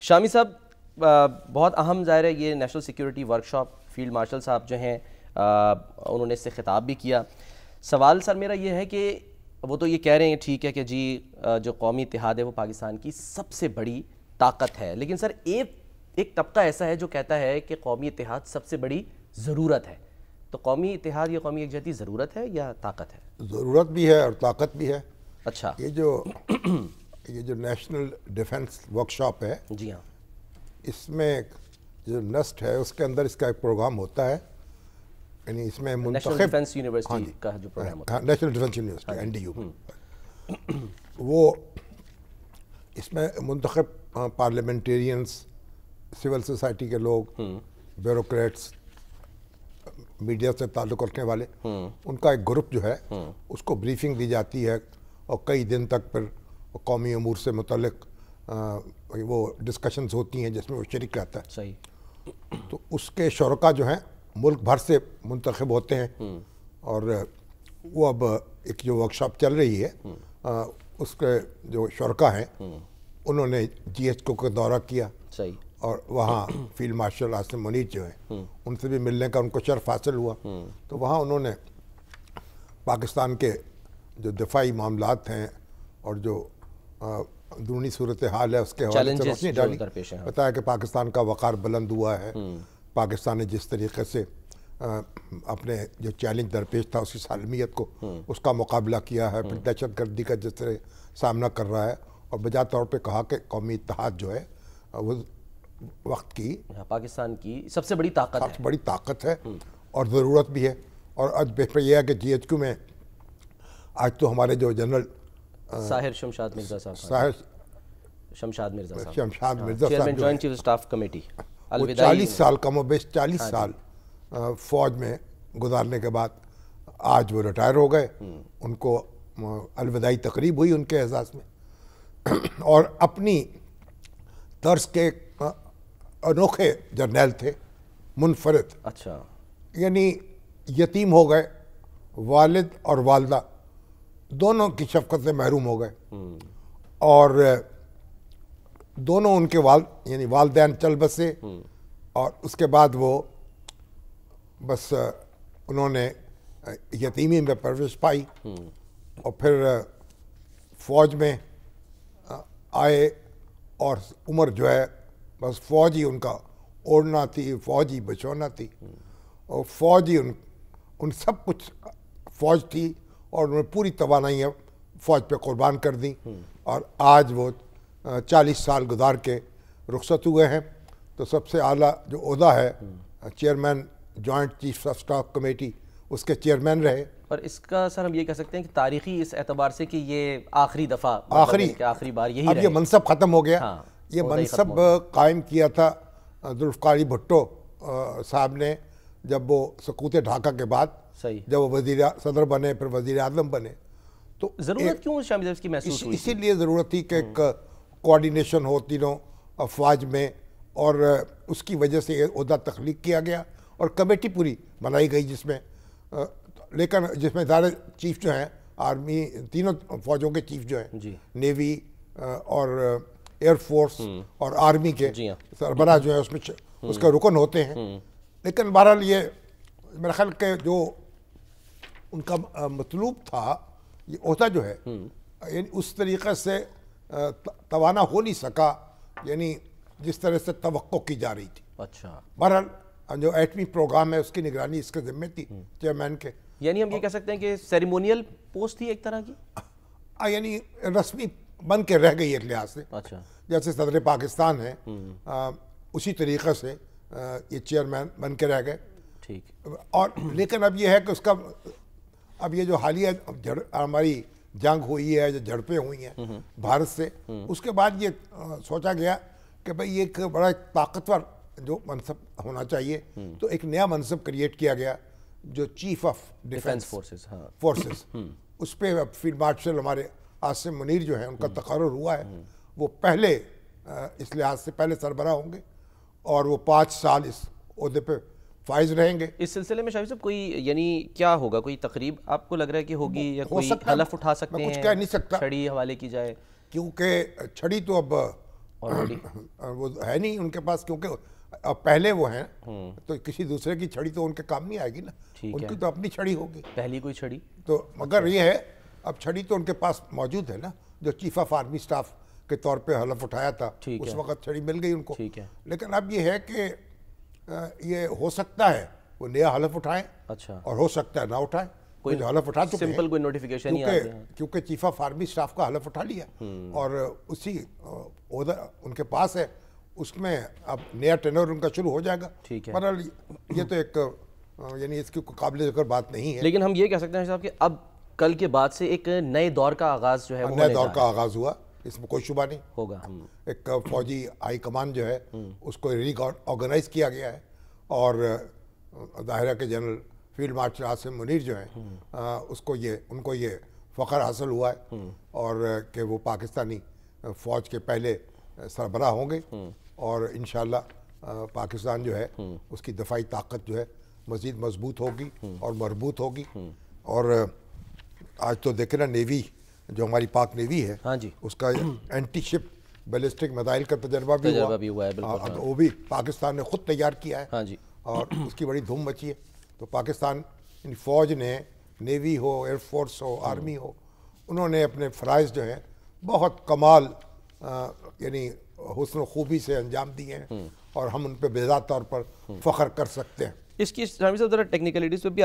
شامی صاحب بہت اہم ظاہر ہے یہ national security workshop, field marshal صاحب جو ہیں انہوں نے اس سے خطاب بھی کیا. سوال سر میرا یہ ہے کہ وہ تو یہ کہہ رہے ہیں ٹھیک ہے کہ جی جو قومی اتحاد ہے وہ پاکستان کی سب سے بڑی طاقت ہے، لیکن سر ایک طبقہ ایسا ہے جو کہتا ہے کہ قومی اتحاد سب سے بڑی ضرورت ہے. تو قومی اتحاد یا قومی یکجہتی ضرورت ہے یا طاقت ہے؟ ضرورت بھی ہے اور طاقت بھی ہے. اچھا. یہ جو نیشنل ڈیفنس ورکشاپ ہے، جی ہاں، اس میں جو نسٹ ہے اس کے اندر اس کا ایک پروگرام ہوتا ہے، یعنی اس میں نیشنل ڈیفنس یونیورسٹی کا جو پروگرام ہوتا ہے، نیشنل ڈیفنس یونیورسٹی NDU، وہ اس میں منتخب پارلیمنٹیرینز، سول سوسائٹی کے لوگ، بیوروکریٹس، میڈیا سے تعلق رکھنے والے، ان کا ایک گروپ جو ہے اس کو بریفنگ دی جاتی ہے اور کئی دن تک پھر قومی امور سے متعلق وہ ڈسکشنز ہوتی ہیں جس میں وہ شریک رہتا ہے. صحیح. تو اس کے شرکاء جو ہیں ملک بھر سے منتخب ہوتے ہیں، اور وہ اب ایک جو ورکشاپ چل رہی ہے اس کے جو شرکاء ہیں انہوں نے GHQ کا دورہ کیا. صحیح. اور وہاں فیلڈ مارشل عاصم منیر جو ہیں ان سے بھی ملنے کا ان کو شرف حاصل ہوا. تو وہاں انہوں نے پاکستان کے جو دفاعی معاملات ہیں اور جو اندرونی صورتحال ہے اس کے حوالے سے روشنی ڈالی. بتایا کہ پاکستان کا وقار بلند ہوا ہے، پاکستان نے جس طریقے سے اپنے جو چیلنج درپیش تھا اس کی سالمیت کو اس کا مقابلہ کیا ہے، پھر دہشت گردی کا جس طرح سامنا کر رہا ہے، اور بجا طور پہ کہا کہ قومی اتحاد جو ہے وہ وقت کی پاکستان کی سب سے بڑی طاقت ہے، سب سے بڑی طاقت ہے اور ضرورت بھی ہے. اور آج بہتر یہ ہے کہ GHQ میں آج تو ہمارے جو جنرل ساحر شمشاد مرزا صاحب chairman joint chief staff committee, 40 سال کم و بیش 40 سال فوج میں گزارنے کے بعد آج وہ ریٹائر ہو گئے. ان کو الوداعی تقریب ہوئی ان کے اعزاز میں، اور اپنی طرز کے انوکھے جرنیل تھے، منفرد. اچھا. یعنی یتیم ہو گئے، والد اور والدہ دونوں کی شفقت سے محروم ہو گئے، اور دونوں ان کے یعنی والدین چل بسے، اور اس کے بعد وہ بس انہوں نے یتیمی میں پرورش پائی، اور پھر فوج میں آئے، اور عمر جو ہے بس فوج ہی ان کا اوڑھنا تھی، فوج ہی بچونا تھی، اور فوج ہی ان سب کچھ فوج تھی، اور انہوں نے پوری توانائیاں فوج پہ قربان کر دیں. اور آج وہ 40 سال گزار کے رخصت ہوئے ہیں. تو سب سے اعلیٰ جو عہدہ ہے chairman joint chief of staff committee, اس کے چیئرمین رہے. اور اس کا سر ہم یہ کہہ سکتے ہیں کہ تاریخی اس اعتبار سے کہ یہ آخری دفعہ آخری بار یہی اب یہ منصب ختم ہو گیا. یہ منصب قائم کیا تھا ذوالفقار علی بھٹو صاحب نے جب وہ سقوط ڈھاکہ کے بعد، جب وہ صدر بنے پھر وزیر اعظم بنے. تو ضرورت کیوں شامل اس کی محسوس ہوئی؟ اسی لیے ضرورت تھی کہ ایک کوارڈینیشن ہو تینوں افواج میں، اور اس کی وجہ سے یہ عہدہ تخلیق کیا گیا اور کمیٹی پوری بنائی گئی جس میں سارے چیف جو ہیں آرمی، تینوں فوجوں کے چیف جو ہیں، نیوی اور ایئر فورس اور آرمی کے سربراہ جو ہیں اس میں اس کا رکن ہوتے ہیں. لیکن بہرحال یہ میرا خیال کہ جو ان کا مطلوب تھا یہ عہدہ جو ہے یعنی اس طریقے سے توانا ہو نہیں سکا، یعنی جس طرح سے توقع کی جا رہی تھی. اچھا. بہرحال جو ایٹمی پروگرام ہے اس کی نگرانی اس کے ذمہ تھی چیئرمین کے. یعنی ہم یہ کہہ سکتے ہیں کہ سیریمونیل پوسٹ تھی ایک طرح کی، یعنی رسمی بن کے رہ گئی ایک لحاظ سے. اچھا. جیسے صدر پاکستان ہے اسی طریقے سے یہ چیئرمین بن کے رہ گئے. ٹھیک. اور لیکن اب یہ ہے کہ اس کا اب یہ جو حالیہ ہماری جنگ ہوئی ہے، جو جھڑپیں ہوئی ہیں بھارت سے، اس کے بعد یہ سوچا گیا کہ بھئی یہ ایک بڑا طاقتور جو منصب ہونا چاہیے، تو ایک نیا منصب کریٹ کیا گیا جو چیف آف ڈیفنس فورسز. اس پہ فیلڈ مارشل ہمارے عاصم منیر جو ہیں ان کا تقرر ہوا ہے. وہ پہلے اس لحاظ سے پہلے سربراہ ہوں گے اور وہ 5 سال اس عہدے پہ فائز رہیں گے. اس سلسلے میں شاہد صاحب کوئی یعنی کیا ہوگا، کوئی تقریب آپ کو لگ رہا ہے کہ ہوگی، یا کوئی حلف اٹھا سکتے ہیں؟ میں کچھ کہہ نہیں سکتا، چھڑی حوالے کی جائے، کیونکہ چھڑی تو اب وہ ہے نہیں ان کے پاس، کیونکہ پہلے وہ ہیں تو کسی دوسرے کی چھڑی تو ان کے کام نہیں آئے گی نا، ان کی تو اپنی چھڑی ہوگی پہلی کوئی چھڑی. تو مگر یہ ہے اب چھڑی تو ان کے پاس موجود ہے نا، جو چیف آف آرمی اسٹاف کے طور پہ حلف اٹھایا تھا اس وقت چھڑی مل گئی ان کو. لیکن اب یہ ہے کہ یہ ہو سکتا ہے وہ نیا حلف اٹھائیں اور ہو سکتا ہے نہ اٹھائیں. کوئی جو حلف اٹھا چکے سمپل کوئی نوٹیفیکیشن نہیں آتے ہیں کیونکہ چیف آف آرمی اسٹاف کا حلف اٹھا لیا اور اسی عہدہ ان کے پاس ہے، اس میں اب نیا ٹینور ان کا شروع ہو جائے گا. بہرحال یہ تو ایک یعنی اس کی قابل ذکر بات نہیں ہے. لیکن ہم یہ کہہ سکتے ہیں صاحب کہ اب کل کے بعد سے ایک نئے دور کا آغاز جو ہے نئے دور کا آغاز ہوا، اس میں کوئی شبہ نہیں ہوگا. ایک فوجی ہائی کمان جو ہے اس کو ری آرگنائز کیا گیا ہے اور ظاہرہ کے general field marshal Asim Munir جو ہیں ان کو یہ فخر حاصل ہوا ہے اور کہ وہ پاکستانی فوج کے پہلے سربراہ ہوں گے اور انشاءاللہ پاکستان جو ہے اس کی دفاعی طاقت جو ہے مزید مضبوط ہوگی اور مربوط ہوگی. اور آج تو دیکھیں نا نیوی جو ہماری پاک نیوی ہے اس کا اینٹی شپ بیلسٹک میزائل کا تجربہ بھی ہوا ہے، وہ بھی پاکستان نے خود تیار کیا ہے اور اس کی بڑی دھوم مچی ہے. تو پاکستان فوج نے، نیوی ہو، ایئر فورس ہو، آرمی ہو، انہوں نے اپنے فرائض جو ہیں بہت کمال یعنی حسن و خوبی سے انجام دیے ہیں اور ہم ان پہ بے ذات طور پر فخر کر سکتے ہیں. اس کی ذرا ٹیکنیکلٹیز پہ بھی